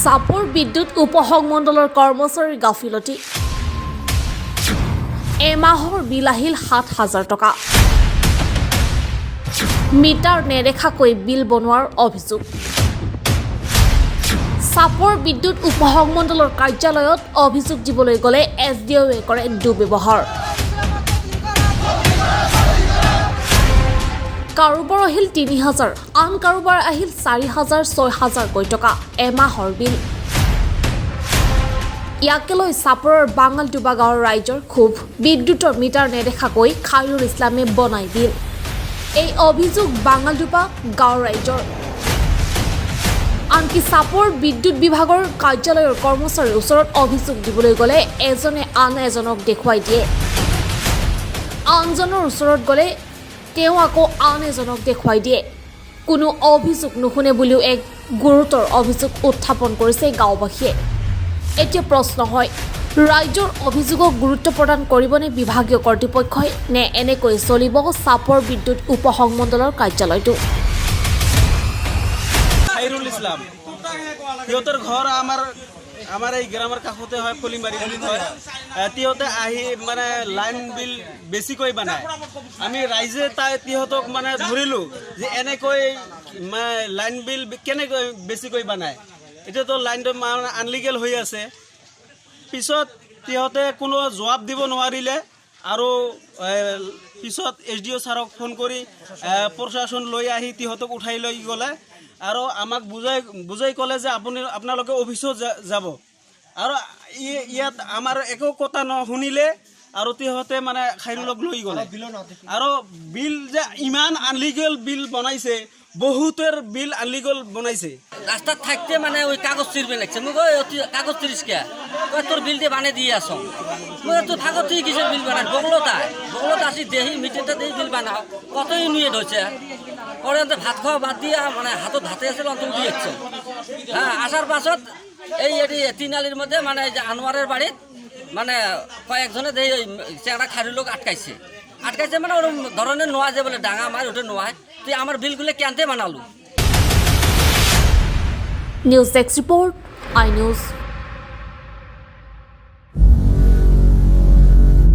চাপৰ বিদ্যুৎ উপসংমণ্ডলৰ কৰ্মচাৰীৰ গাফিলতি এমাহৰ বিল আহিল ৭,০০০ টকা মিটাৰ নেদেখাকৈ বিল বনোৱাৰ অভিযোগ চাপৰ বিদ্যুৎ উপসংমণ্ডলৰ কাৰ্যালয়ত অভিযোগ দিবলৈ গ'লে এছডিঅ'য়ে কৰে দুৰ্ব্যৱহাৰ কাৰোবাৰ আহিল ৩,০০০ আন কাৰোবাৰ আহিল ৪,০০০ ৬,০০০ টকা এমাহৰ বিল ইয়াকে লৈ চাপৰৰ বাঙালডুবা গাঁৱৰ ৰাইজৰ ক্ষোভ বিদ্যুতৰ মিটাৰ নেদেখাকৈ খাইৰুল ইছলামে বনাই বিল এই অভিযোগ বাঙালডুবা গাঁৱৰ ৰাইজৰ আনকি চাপৰ বিদ্যুৎ বিভাগৰ কাৰ্যালয়ৰ কৰ্মচাৰীৰ ওচৰত অভিযোগ দিবলৈ গ'লে এজনে আন এজনক দেখুৱাই দিয়ে আনজনৰ ওচৰত গ'লে তেওঁ আকৌ আন এজনক দেখুৱাই দিয়ে কোনো অভিযোগ নুশুনে বুলিও এক গুৰুতৰ অভিযোগ উত্থাপন কৰিছে গাঁওবাসীয়ে এতিয়া প্ৰশ্ন হয় ৰাজ্যৰ অভিযোগক গুৰুত্ব প্ৰদান কৰিবনে বিভাগীয় কৰ্তৃপক্ষই নে এনেকৈ চলিব চাপৰ বিদ্যুৎ উপসংমণ্ডলৰ কাৰ্যালয়টো খাইৰুল ইছলাম সিহঁতৰ ঘৰ আমাৰ এই গ্ৰামৰ কাষতে হয় কলিমাৰী হয় তিহঁতে আহি মানে লাইন বিল বেছিকৈ বানায় আমি ৰাইজে তিহঁতক মানে ধৰিলোঁ যে এনেকৈ লাইন বিল কেনেকৈ বেছিকৈ বানায় এতিয়াতো লাইনটো মানে আনলিগেল হৈ আছে পিছত তিহঁতে কোনো জবাব দিব নোৱাৰিলে আৰু পিছত এছডিঅ' ছাৰক ফোন কৰি প্ৰশাসন লৈ আহি তিহঁতক উঠাই লৈ গ'লে আৰু আমাক বুজাই ক'লে যে আপোনালোকে অফিচত যাব আৰু ইয়াত আমাৰ একো কথা নুশুনিলে আৰু তিহঁতে মানে খাইৰুলক লৈ গ'লে আৰু বিল যে ইমান আনলিগেল বিল বনাইছে বহুতের বিল আনলিগেল বনাইছে রাস্তার থাকতে মানে ওই কাগজ চিরবে লাগছে মোক কাগজ চিরিসকে তোর বিল দিয়ে বানিয়ে দিয়ে আসো তোর কাগজ তুই কিসের বিল বানাস বগলতা আসি দেহি মিটিংটা দিয়ে বিল বানাও কত ইউনিট হয়েছে পরে ভাত খাওয়া বাদ দিয়ে মানে হাতত হাতে আছে অন্তত দিয়েছে হ্যাঁ আসার পাছত এই এটি তিনালির মধ্যে মানে যে আনোয়ারের বাড়িত মানে কয়েকজনে দেই ওই চেংড়া খাইরুলক আটকাইছে মানে ওরকম ধরনের নোয়া যে বলে ডাঙা মার ওটা নোয়ায় তুই আমার বিলগুলো কেনতে বানালু নিউজ ডেস্ক রিপোর্ট আই নিউজ